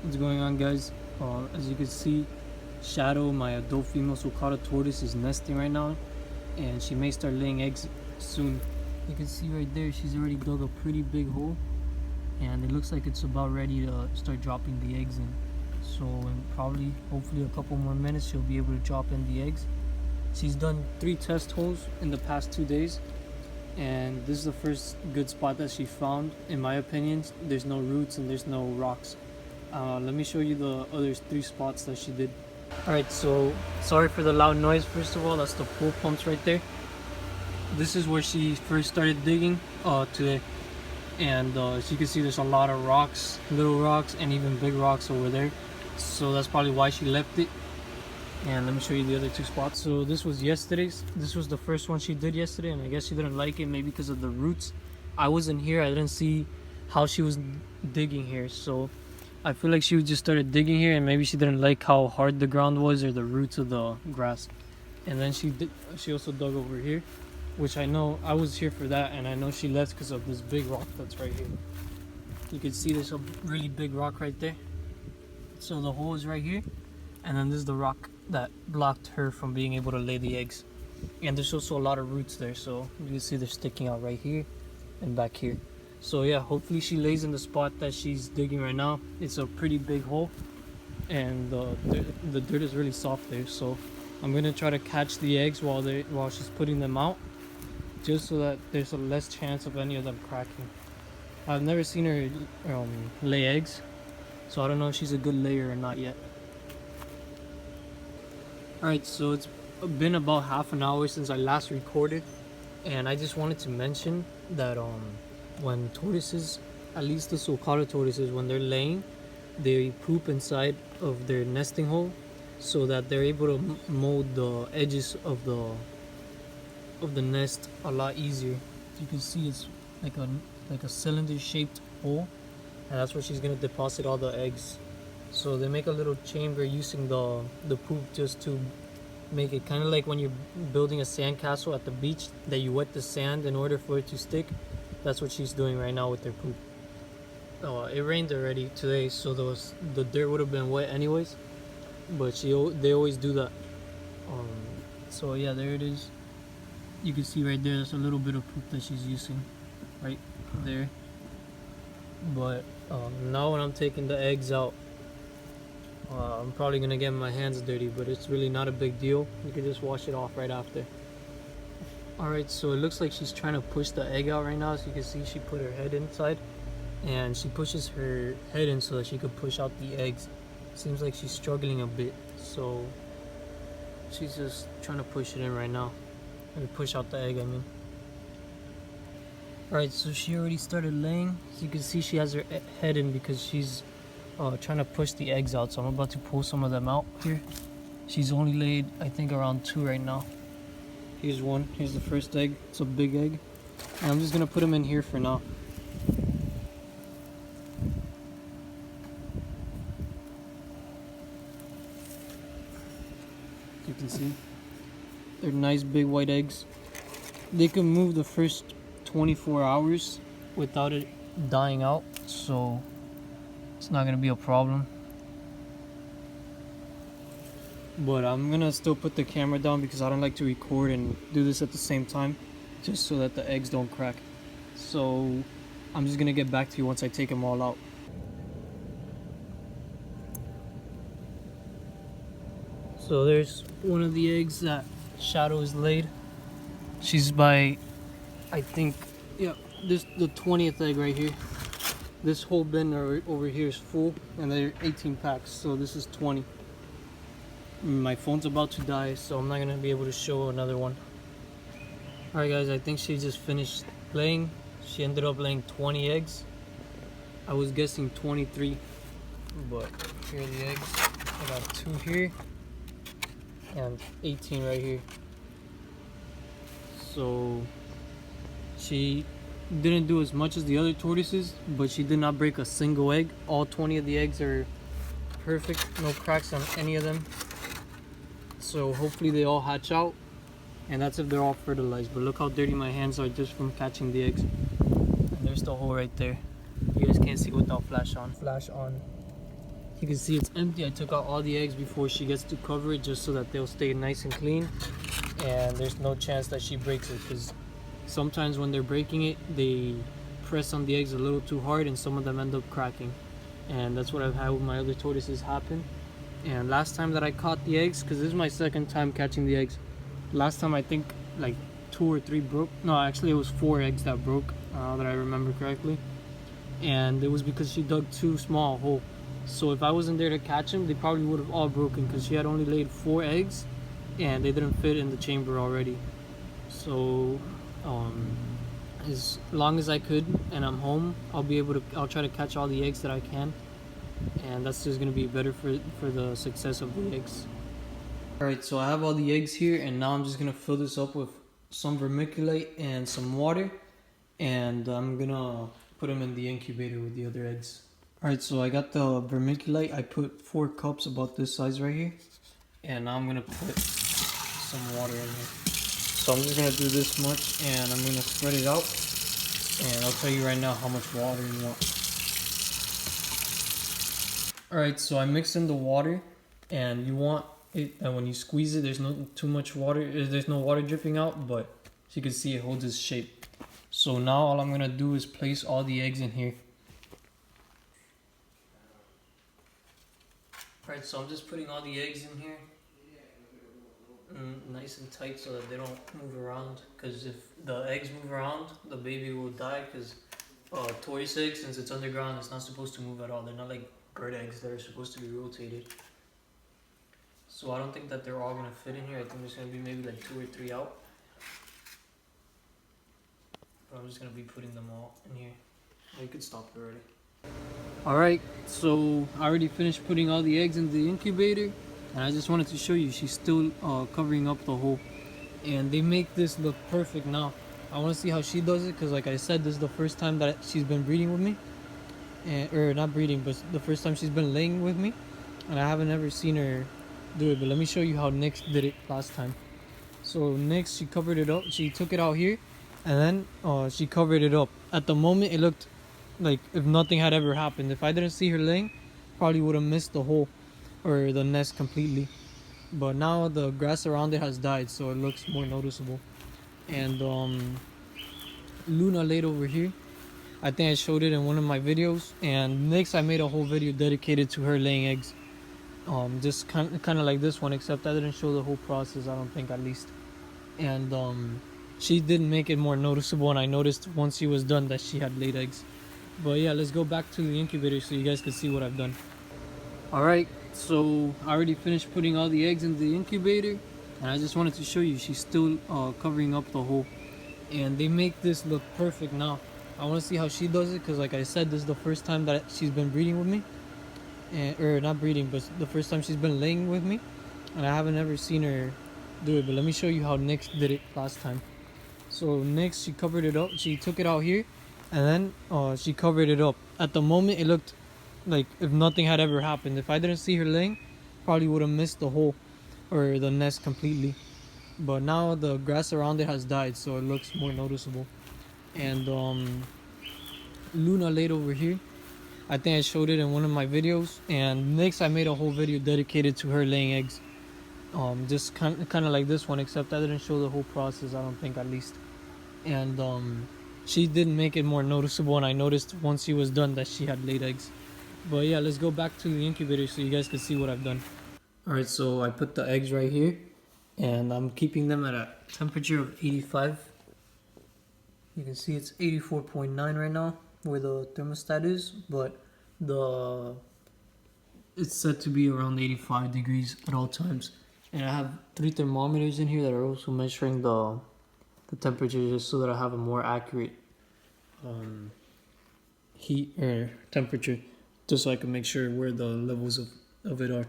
What's going on, guys? As you can see, Shadow, my adult female Sulcata tortoise, is nesting right now, and she may start laying eggs soon. You can see right there, she's already dug a pretty big hole, and it looks like it's about ready to start dropping the eggs in. So in probably, hopefully a couple more minutes, she'll be able to drop in the eggs. She's done 3 test holes in the past 2 days, and this is the first good spot that she found. In my opinion, there's no roots and there's no rocks. Let me show you the other 3 spots that she did. Alright, so sorry for the loud noise. First of all, that's the pool pumps right there. This is where she first started digging today, and as you can see, there's a lot of rocks, little rocks and even big rocks over there, so that's probably why she left it. And let me show you the other 2 spots. So this was yesterday's. This was the first one she did yesterday, and I guess she didn't like it, maybe because of the roots. I wasn't here, I didn't see how she was digging here, so I feel like she just started digging here, and maybe she didn't like how hard the ground was or the roots of the grass. And then she also dug over here, which I know I was here for that, and I know she left because of this big rock that's right here. You can see there's a really big rock right there. So the hole is right here, and then this is the rock that blocked her from being able to lay the eggs. And there's also a lot of roots there, so you can see they're sticking out right here and back here. So yeah, hopefully she lays in the spot that she's digging right now. It's a pretty big hole, and the dirt is really soft there, so I'm gonna try to catch the eggs while she's putting them out, just so that there's a less chance of any of them cracking. I've never seen her lay eggs, so I don't know if she's a good layer or not yet. Alright, so it's been about half an hour since I last recorded, and I just wanted to mention that when tortoises, at least the Sulcata tortoises, when they're laying, they poop inside of their nesting hole so that they're able to mold the edges of the nest a lot easier. You can see it's like a cylinder shaped hole, and that's where she's gonna deposit all the eggs. So they make a little chamber using the poop just to make it kind of like when you're building a sandcastle at the beach, that you wet the sand in order for it to stick. That's what she's doing right now with their poop. It rained already today, so the dirt would have been wet anyways, but they always do that. So yeah, there it is. You can see right there, there's a little bit of poop that she's using right there. But now when I'm taking the eggs out, I'm probably gonna get my hands dirty, but it's really not a big deal. You can just wash it off right after. Alright, so it looks like she's trying to push the egg out right now. As you can see, she put her head inside, and she pushes her head in so that she could push out the eggs. Seems like she's struggling a bit, so she's just trying to push it in right now. Or push out the egg, I mean. Alright, so she already started laying. As you can see, she has her head in because she's trying to push the eggs out. So I'm about to pull some of them out here. She's only laid, I think, around 2 right now. Here's one. Here's the first egg. It's a big egg, and I'm just gonna put them in here for now. You can see they're nice big white eggs. They can move the first 24 hours without it dying out, so it's not gonna be a problem. But I'm gonna still put the camera down because I don't like to record and do this at the same time, just so that the eggs don't crack. So I'm just gonna get back to you once I take them all out. So there's one of the eggs that Shadow is laid. She's by, I think, yeah, this the 20th egg right here. This whole bin over here is full, and they're 18 packs, so this is 20. My phone's about to die, so I'm not gonna be able to show another one. Alright guys, I think she just finished laying. She ended up laying 20 eggs. I was guessing 23, but here are the eggs. I got 2 here and 18 right here. So she didn't do as much as the other tortoises, but she did not break a single egg. All 20 of the eggs are perfect, no cracks on any of them. So hopefully they all hatch out, and that's if they're all fertilized. But look how dirty my hands are just from catching the eggs. And there's the hole right there. You guys can't see without flash on. You can see it's empty. I took out all the eggs before she gets to cover it, just so that they'll stay nice and clean, and there's no chance that she breaks it, because sometimes when they're breaking it, they press on the eggs a little too hard and some of them end up cracking, and that's what I've had with my other tortoises happen. And last time that I caught the eggs, because this is my second time catching the eggs, last time I think like 2 or 3 broke. No, actually it was 4 eggs that broke, that I remember correctly, and it was because she dug too small a hole. So if I wasn't there to catch them, they probably would have all broken, because she had only laid 4 eggs and they didn't fit in the chamber already. So as long as I could and I'm home, I'll try to catch all the eggs that I can, and that's just gonna be better for the success of the eggs. Alright, so I have all the eggs here, and now I'm just gonna fill this up with some vermiculite and some water, and I'm gonna put them in the incubator with the other eggs. Alright, so I got the vermiculite. I put 4 cups about this size right here, and now I'm gonna put some water in here. So I'm just gonna do this much, and I'm gonna spread it out, and I'll tell you right now how much water you want. Alright, so I mixed in the water, and you want it, and when you squeeze it, there's not too much water, there's no water dripping out, but as you can see, it holds its shape. So now all I'm gonna do is place all the eggs in here. Alright, so I'm just putting all the eggs in here, nice and tight, so that they don't move around, because if the eggs move around, the baby will die, because tortoise eggs, since it's underground, it's not supposed to move at all. They're not like bird eggs that are supposed to be rotated. So I don't think that they're all going to fit in here. I think there's going to be maybe like 2 or 3 out. But I'm just going to be putting them all in here. You could stop it already. Alright, so I already finished putting all the eggs in the incubator, and I just wanted to show you, she's still covering up the hole, and they make this look perfect now. I want to see how she does it, because like I said, this is the first time that she's been breeding with me, or not breeding, but the first time she's been laying with me, and I haven't ever seen her do it. But let me show you how Nyx did it last time. So Nyx, she covered it up, she took it out here, and then she covered it up. At the moment, it looked like if nothing had ever happened. If I didn't see her laying, probably would have missed the hole or the nest completely. But now the grass around it has died, so it looks more noticeable. And Luna laid over here. I think I showed it in one of my videos. And Nyx, I made a whole video dedicated to her laying eggs. Just kind of like this one, except I didn't show the whole process, I don't think, at least. And she did make it more noticeable, and I noticed once she was done that she had laid eggs. But yeah, let's go back to the incubator so you guys can see what I've done. Alright, so I already finished putting all the eggs in the incubator, and I just wanted to show you, she's still covering up the hole, and they make this look perfect now. I want to see how she does it, because like I said, this is the first time that she's been breeding with me, or not breeding, but the first time she's been laying with me, and I haven't ever seen her do it. But let me show you how Nyx did it last time. So Nyx, she covered it up, she took it out here, and then she covered it up. At the moment, it looked like if nothing had ever happened. If I didn't see her laying, probably would have missed the hole or the nest completely. But now the grass around it has died, so it looks more noticeable. And Luna laid over here. I think I showed it in one of my videos. And Nyx, I made a whole video dedicated to her laying eggs. Just kind of like this one, except I didn't show the whole process, I don't think, at least. And she did make it more noticeable, and I noticed once she was done that she had laid eggs. But yeah, let's go back to the incubator so you guys can see what I've done. Alright, so I put the eggs right here, and I'm keeping them at a temperature of 85. You can see it's 84.9 right now where the thermostat is, but it's set to be around 85 degrees at all times. And I have 3 thermometers in here that are also measuring the temperature, just so that I have a more accurate heat or temperature, just so I can make sure where the levels of it are.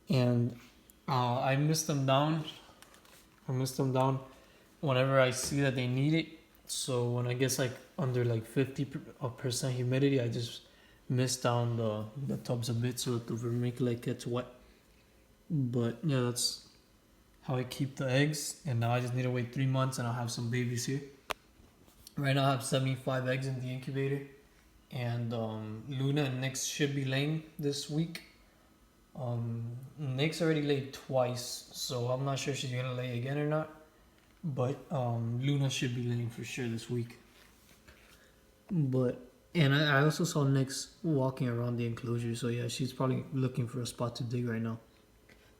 And I mist them down. Whenever I see that they need it. So when I guess like under like 50% humidity, I just mist down the tubs a bit so that the vermiculite gets wet. But yeah, that's how I keep the eggs. And now I just need to wait 3 months and I'll have some babies here. Right now I have 75 eggs in the incubator, and Luna and Nyx should be laying this week. Nyx already laid twice, so I'm not sure if she's gonna lay again or not. But Luna should be laying for sure this week. And I also saw Nyx walking around the enclosure, so yeah, she's probably looking for a spot to dig right now.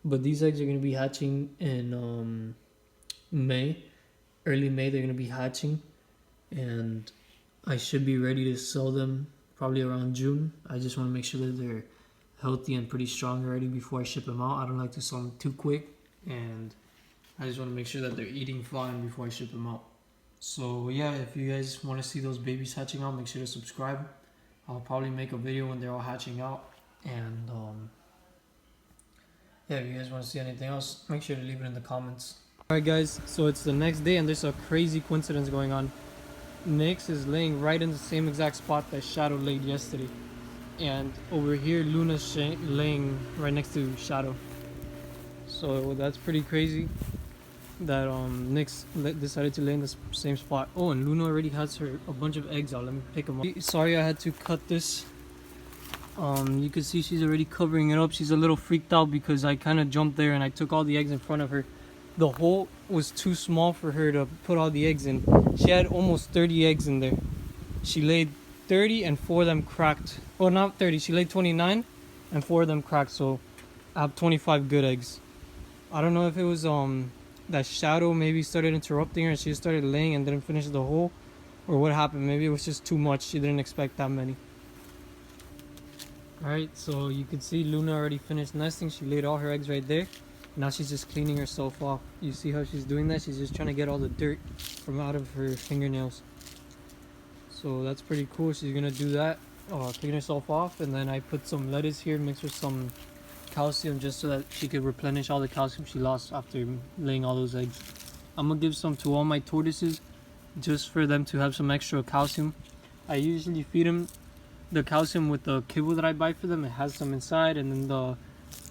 But these eggs are gonna be hatching in May, early May. They're gonna be hatching, and I should be ready to sell them probably around June. I just want to make sure that they're healthy and pretty strong already before I ship them out. I don't like to sell them too quick, and I just want to make sure that they're eating fine before I ship them out. So yeah, if you guys want to see those babies hatching out, make sure to subscribe. I'll probably make a video when they're all hatching out, and yeah, if you guys want to see anything else, make sure to leave it in the comments. Alright guys, so it's the next day and there's a crazy coincidence going on. Nyx is laying right in the same exact spot that Shadow laid yesterday, and over here Luna's laying right next to Shadow. So that's pretty crazy that Nyx decided to lay in the same spot. Oh, and Luna already has a bunch of eggs out. Let me pick them up. Sorry I had to cut this. You can see she's already covering it up. She's a little freaked out because I kind of jumped there and I took all the eggs in front of her. The hole was too small for her to put all the eggs in. She had almost 30 eggs in there. She laid 30 and 4 of them cracked. Well, not 30. She laid 29 and 4 of them cracked. So I have 25 good eggs. I don't know if it was that Shadow maybe started interrupting her and she just started laying and didn't finish the hole, or what happened. Maybe it was just too much. She didn't expect that many. Alright, so you can see Luna already finished nesting. She laid all her eggs right there. Now she's just cleaning herself off. You see how she's doing that? She's just trying to get all the dirt from out of her fingernails. So that's pretty cool. She's gonna do that, clean herself off, and then I put some lettuce here mixed with some calcium just so that she could replenish all the calcium she lost after laying all those eggs. I'm gonna give some to all my tortoises just for them to have some extra calcium. I usually feed them the calcium with the kibble that I buy for them. It has some inside, and then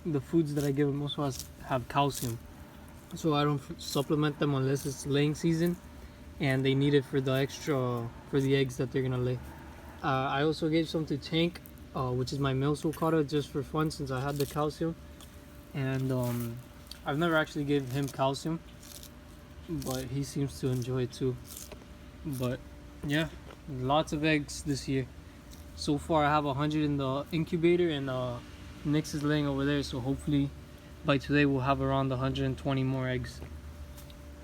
the foods that I give them also have calcium. So I don't supplement them unless it's laying season and they need it for the extra, for the eggs that they're gonna lay. I also gave some to Tank, which is my male Sulcata, just for fun since I had the calcium. And I've never actually gave him calcium, but he seems to enjoy it too. But yeah, lots of eggs this year. So far I have 100 in the incubator, and Nyx is laying over there, so hopefully by today we'll have around 120 more eggs.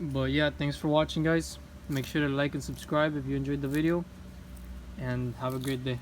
But yeah, thanks for watching guys. Make sure to like and subscribe if you enjoyed the video, and have a great day.